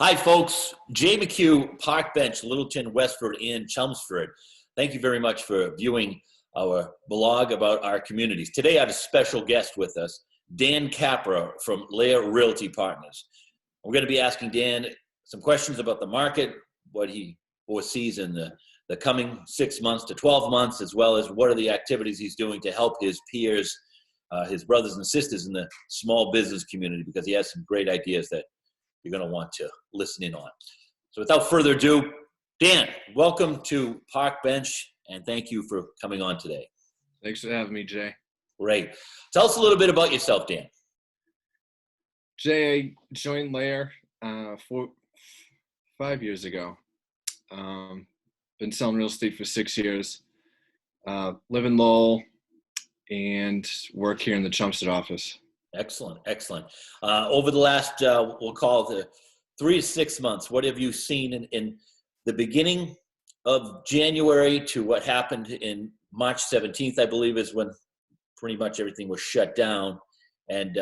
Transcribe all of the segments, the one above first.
Hi, folks. Jay McHugh, Park Bench, Littleton, Westford, and Chelmsford. Thank you very much for viewing our blog about our communities. Today, I have a special guest with us, Dan Capra from Lair Realty Partners. We're going to be asking Dan some questions about the market, what he foresees in the coming 6 months to 12 months, as well as what are the activities he's doing to help his peers, his brothers and sisters in the small business community, because he has some great ideas that you're going to want to listen in on. So without further ado, Dan, welcome to Park Bench, and thank you for coming on today. Thanks for having me, Jay. Great. Tell us a little bit about yourself, Dan. Jay, I joined Lair 5 years ago. Been selling real estate for 6 years. Live in Lowell and work here in the Chelmsford office. Excellent, excellent. Over the last, we'll call it 3 to 6 months, what have you seen in the beginning of January to what happened in March 17th, I believe, is when pretty much everything was shut down. And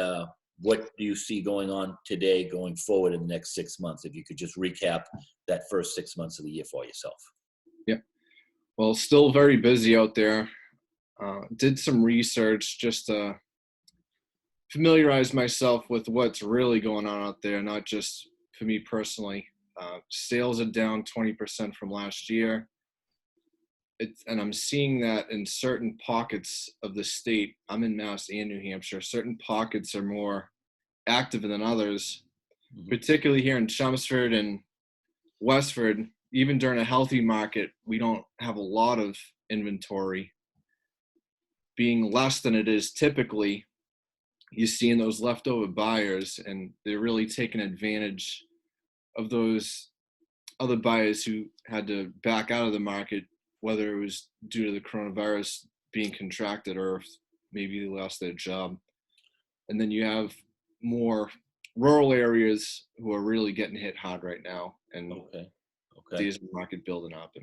what do you see going on today, going forward in the next 6 months? If you could just recap that first 6 months of the year for yourself. Yeah. Well, still very busy out there. Did some research just to familiarize myself with what's really going on out there, not just for me personally. Sales are down 20% from last year. And I'm seeing that in certain pockets of the state. I'm in Mass and New Hampshire. Certain pockets are more active than others, particularly here in Chelmsford and Westford. Even during a healthy market, we don't have a lot of inventory. Being less than it is typically, you're seeing those leftover buyers, and they're really taking advantage of those other buyers who had to back out of the market, whether it was due to the coronavirus being contracted or if maybe they lost their job. And then you have more rural areas who are really getting hit hard right now, and there's the market building up.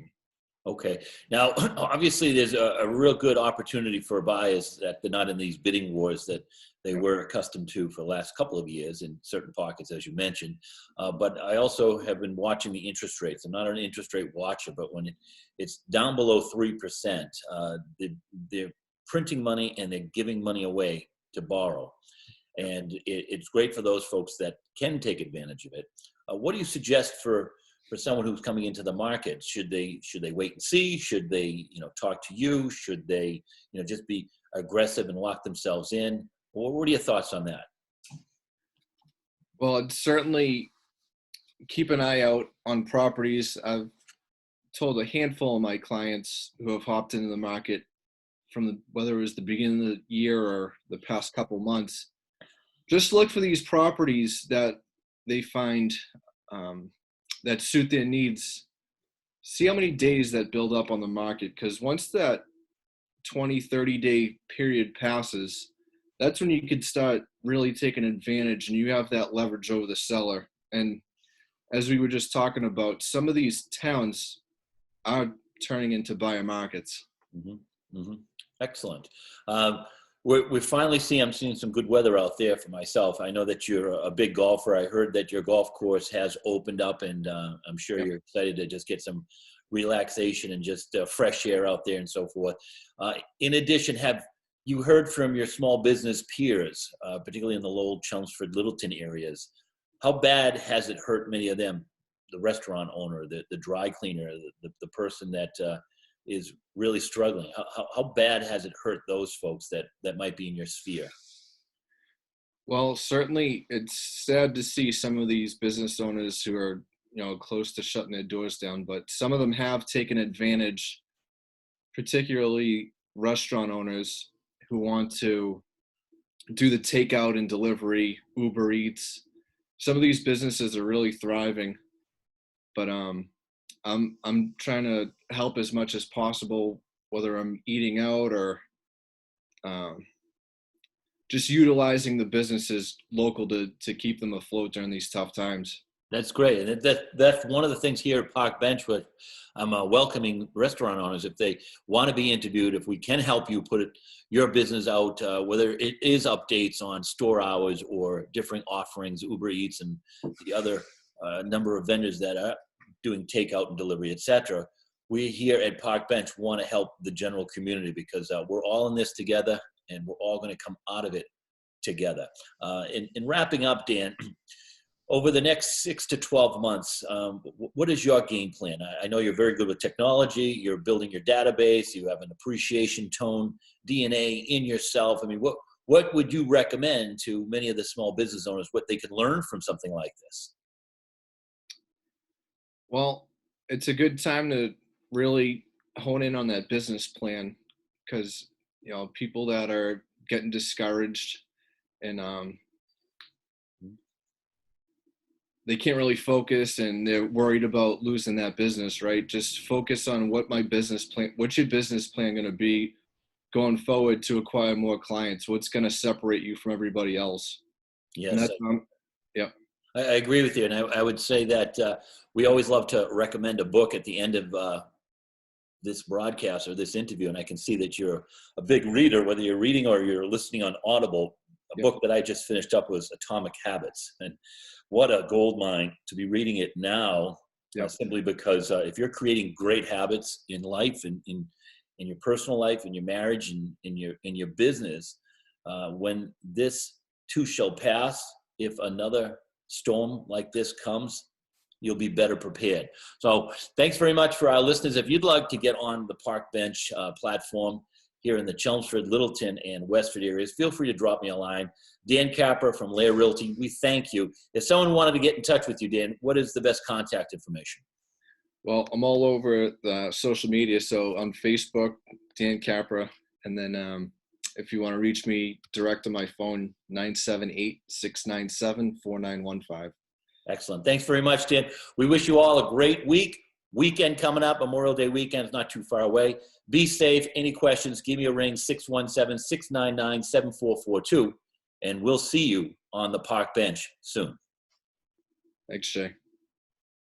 Okay. Now, obviously, there's a real good opportunity for buyers that they're not in these bidding wars that they were accustomed to for the last couple of years in certain pockets, as you mentioned. But I also have been watching the interest rates. I'm not an interest rate watcher, but when it's down below 3%, they're printing money and they're giving money away to borrow. And it's great for those folks that can take advantage of it. What do you suggest for someone who's coming into the market? Should they wait and see? Should they, talk to you? Should they, just be aggressive and lock themselves in? What are your thoughts on that? Well, I'd certainly keep an eye out on properties. I've told a handful of my clients who have hopped into the market from whether it was the beginning of the year or the past couple months, just look for these properties that they find that suit their needs. See how many days that build up on the market, because once that 20-30 day period passes, that's when you could start really taking advantage and you have that leverage over the seller. And as we were just talking about, some of these towns are turning into buyer markets. Mm-hmm. Mm-hmm. Excellent. I'm seeing some good weather out there for myself. I know that you're a big golfer. I heard that your golf course has opened up, and I'm sure you're excited to just get some relaxation and just fresh air out there and so forth. In addition, have you heard from your small business peers, particularly in the Lowell, Chelmsford, Littleton areas? How bad has it hurt many of them? The restaurant owner, the dry cleaner, the person that is really struggling. How bad has it hurt those folks that might be in your sphere? Well, certainly it's sad to see some of these business owners who are, close to shutting their doors down, but some of them have taken advantage, particularly restaurant owners who want to do the takeout and delivery, Uber Eats. Some of these businesses are really thriving, but I'm trying to help as much as possible, whether I'm eating out or just utilizing the businesses local to keep them afloat during these tough times. That's great. And that's one of the things here at Park Bench with I'm welcoming restaurant owners. If they want to be interviewed, if we can help you put your business out, whether it is updates on store hours or different offerings, Uber Eats and the other a number of vendors that are doing takeout and delivery, etc. We here at Park Bench want to help the general community because we're all in this together, and we're all going to come out of it together. In wrapping up, Dan, over the next 6 to 12 months, what is your game plan? I know you're very good with technology. You're building your database. You have an appreciation tone, DNA in yourself. I mean, what would you recommend to many of the small business owners, what they could learn from something like this? Well, it's a good time to really hone in on that business plan because, people that are getting discouraged and they can't really focus and they're worried about losing that business, right? Just focus on what's your business plan going to be going forward to acquire more clients? What's going to separate you from everybody else? Yes, And that's, yeah. I agree with you. And I would say that we always love to recommend a book at the end of this broadcast or this interview. And I can see that you're a big reader, whether you're reading or you're listening on Audible. A book that I just finished up was Atomic Habits. And what a gold mine to be reading it now, simply because if you're creating great habits in life and in your personal life, in your marriage, and in your business, when this too shall pass, if another storm like this comes, you'll be better prepared. So thanks very much for our listeners. If you'd like to get on the Park Bench platform here in the Chelmsford, Littleton, and Westford areas, feel free to drop me a line. Dan Capper from Lair Realty, we thank you. If someone wanted to get in touch with you, Dan, what is the best contact information? Well, I'm all over the social media. So on Facebook, Dan Capra. And then if you want to reach me, direct to my phone, 978-697-4915. Excellent. Thanks very much, Dan. We wish you all a great weekend coming up. Memorial Day weekend is not too far away. Be safe. Any questions, give me a ring, 617-699-7442. And we'll see you on the Park Bench soon. Thanks, Jay.